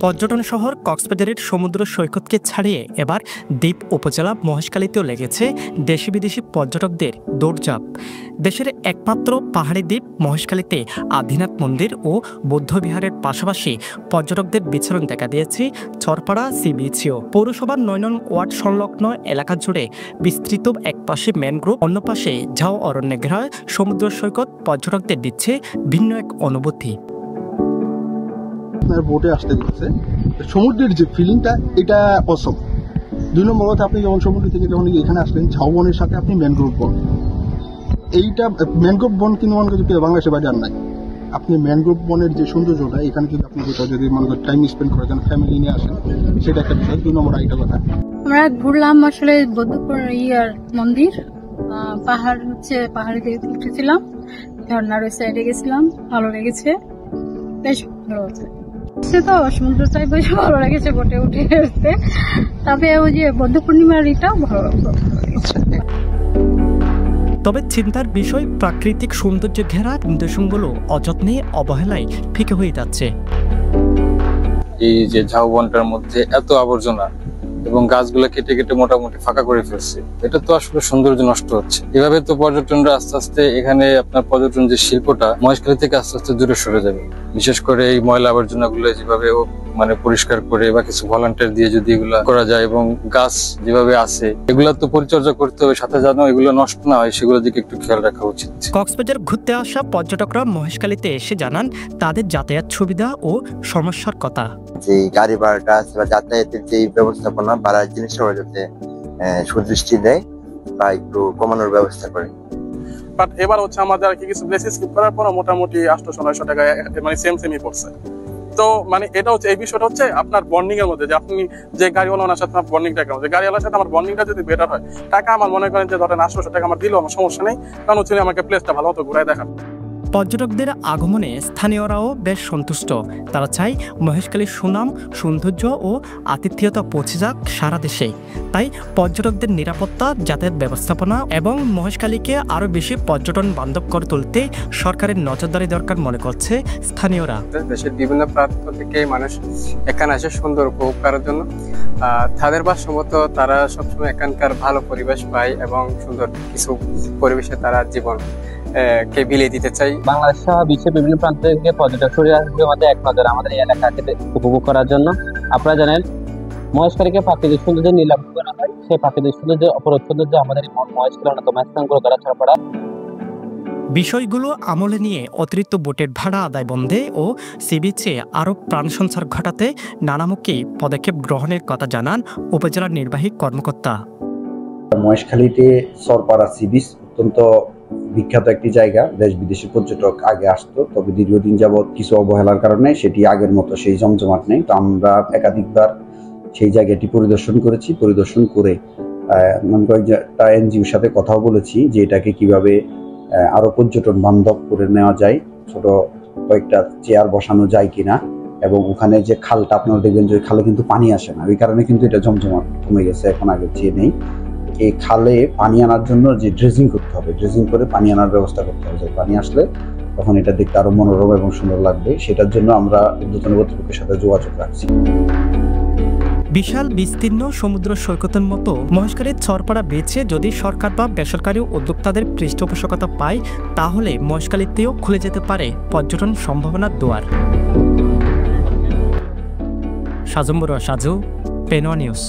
পর্যটন শহর কক্সবাজারের সমুদ্র সৈকতকে ছাড়িয়ে এবার দ্বীপ উপজেলা মহেশখালীতেও লেগেছে দেশি বিদেশি পর্যটকদের দৌড়ঝাঁপ। দেশের একমাত্র পাহাড়ি দ্বীপ মহেশখালীতে আদিনাথ মন্দির ও বৌদ্ধবিহারের পাশাপাশি পর্যটকদের বিচরণ দেখা দিয়েছে চরপাড়া সি বিচেও। পৌরসভার ৯ নং ওয়ার্ড সংলগ্ন এলাকা জুড়ে বিস্তৃত একপাশে ম্যানগ্রোভ, অন্য পাশে ঝাউ অরণ্যে ঘেরা সমুদ্র সৈকত পর্যটকদের দিচ্ছে ভিন্ন এক অনুভূতি। বোটে আসতে দিচ্ছে, সমুদ্রের যে ফিলিংটা এটা অসম। ২ নম্বর কথা, আপনি যখন সমুদ্র থেকে যখন এখানে আসলেন, ঝাউবনের সাথে আপনি ম্যানগ্রোভ বন, এইটা ম্যানগ্রোভ বন কিন্তু মনে করি বাংলাদেশে বাইরে আর নাই। আপনি ম্যানগ্রোভ বনের যে সৌন্দর্যটা, এখানে যদি আপনি কোথাও যদি মনে করেন টাইম স্পেন্ড করে যেন ফ্যামিলি নিয়ে আসেন, সেটা একটা বিষয়। ২ নম্বর আরেকটা কথা, আমরা ঘুরলাম আসলে বৌদ্ধপুর মন্দির, পাহাড় হচ্ছে, পাহাড়ে উঠেছিলাম, ঝর্ণার ওই সাইডে গেছিলাম, ভালো লেগেছে, বেশ ভালো হচ্ছে। তো সমুদ্রটাই বেশ ভালো লেগেছে বোটে উঠে আসতে। তবে ওই যে বৌদ্ধ পূর্ণিমার এটাও ভালো লেগেছে। তবে চিন্তার বিষয়, প্রাকৃতিক সৌন্দর্যে ঘেরা নিদর্শনগুলো অযত্নে অবহেলায় ফিকে হয়ে যাচ্ছে। এই যে ঝাউবনটার মধ্যে এত আবর্জনা এবং গাছগুলো কেটে কেটে মোটামুটি ফাঁকা করে ফেলছে, এটা তো আসলে সৌন্দর্য নষ্ট হচ্ছে। এভাবে তো পর্যটনরা আস্তে আস্তে এখানে আপনার পর্যটন যে শিল্পটা মহেশখালী থেকে আস্তে আস্তে দূরে সরে যাবে। বিশেষ করে এই ময়লা আবর্জনা গুলো যেভাবে মানে পরিষ্কার করে বা কিছু ভলান্টিয়ার দিয়ে যদি এগুলা করা যায়, এবং গাছ যেভাবে আছে এগুলা তো পরিচর্যা করতে হবে, সাথে যেন এগুলো নষ্ট না হয় সেগুলোর দিকে একটু খেয়াল রাখা উচিত। কক্সবাজার ঘুরতে আসা পর্যটকরা মহেশখালীতে এসে জানান তাদের যাতায়াত সুবিধা ও সমস্যার কথা। যে গাড়ি ভাড়াটা আছে বা যাতায়াতের যে ব্যবস্থাপনা, ভাড়ার জিনিসটা যাতে সুদৃষ্টি দেয় বা একটু কমানোর ব্যবস্থা করে। বাট এবার হচ্ছে আমাদের আর কি কিছু প্লেস স্কিপ করার পর মোটামুটি 800-900 টাকা মানে সেমই পড়ছে। তো মানে এটা হচ্ছে, এই বিষয়টা হচ্ছে আপনার বন্ডিং এর মধ্যে, যে আপনি যে গাড়িওয়ালার সাথে আপনার বন্ডিংটা কেমন, যে গাড়িওয়ালার সাথে আমার বন্ডিংটা যদি বেটার হয়, টাকা আমার মনে করেন যে ধরেন 800 টাকা আমার দিলেও আমার সমস্যা নেই, কারণ হচ্ছে আমাকে প্লেসটা ভালো মতো ঘুরায় দেখান। পর্যটকদের আগমনে স্থানীয়রাও বেশ সন্তুষ্ট। তারা চায় মহেশখালীর সুনাম, সৌন্দর্য ও আতিথেয়তা পৌঁছে যাক সারা দেশে। তাই পর্যটকদের নিরাপত্তা, যাতায়াত ব্যবস্থাপনা এবং মহেশখালীকে আরও বেশি পর্যটন বান্ধব করে তুলতে সরকারের নজরদারি দরকার মনে করছে স্থানীয়রা। দেশের বিভিন্ন প্রান্ত থেকে মানুষ এখানে আসে সুন্দর উপভোগ করার জন্য। তাদের ভাষ্যমত তারা সবসময় এখানকার ভালো পরিবেশ পায় এবং সুন্দর কিছু পরিবেশে তারা জীবন কে বিলিয়ে দিতে চাই। বাংলাদেশ সহ বিশ্বের বিভিন্ন প্রান্ত থেকে পর্যটক ছড়িয়ে আসবে আমাদের এক নজর আমাদের এই এলাকাকে উপভোগ করার জন্য। আপনারা জানেন মহেশখালীকে প্রাকৃতিক সৌন্দর্য নিলাম করা হয়, সেই প্রাকৃতিক সৌন্দর্য অপরূপ সৌন্দর্য আমাদের মহেশখালী অন্যতম স্থান করে করা ছড়াপড়া। বিষয়গুলো আমলে নিয়ে অতিরিক্ত বোটের ভাড়া আদায় বন্ধে ও সি বিচে আরও প্রাণ সঞ্চার ঘটাতে নানামুখী পদক্ষেপ গ্রহণের কথা জানান উপজেলার নির্বাহী কর্মকর্তা। মহেশখালীতে চরপাড়া সি বিচ অত্যন্ত বিখ্যাত একটি জায়গা, দেশ বিদেশি পর্যটক আগে আসতো, তবে দীর্ঘদিন যাবৎ কিছু অবহেলার কারণে সেটি আগের মতো সেই জমজমাট নেই। তো আমরা একাধিকবার সেই জায়গাটি পরিদর্শন করেছি, পরিদর্শন করে কয়েকটা এনজিওর সাথে কথাও বলেছি যে এটাকে কিভাবে আরো পর্যটন বান্ধব করে নেওয়া যায়, ছোট কয়েকটা চেয়ার বসানো যায় কিনা, এবং ওখানে যে খালটা আপনারা দেখবেন যে খালে কিন্তু পানি আসে না, ওই কারণে কিন্তু এটা জমজমাট কমে গেছে, এখন আগের চেয়ে নেই। এই খালে পানি আনার জন্য যে ড্রেজিং করতে হবে, ড্রেজিং করে পানি আনার ব্যবস্থা করতে হবে, যে পানি আসলে তখন এটা দেখতে আরো মনোরম এবং সুন্দর লাগবে। সেটার জন্য আমরা ঊর্ধ্বতন কর্তৃপক্ষের সাথে যোগাযোগ রাখছি। বিশাল বিস্তীর্ণ সমুদ্র সৈকতের মতো মহেশখালীর চরপাড়া বেছে যদি সরকার বা বেসরকারি উদ্যোক্তাদের পৃষ্ঠপোষকতা পায়, তাহলে মহেশখালীতেও খুলে যেতে পারে পর্যটন সম্ভাবনার দুয়ার। সাজু, পেনোয়া নিউজ।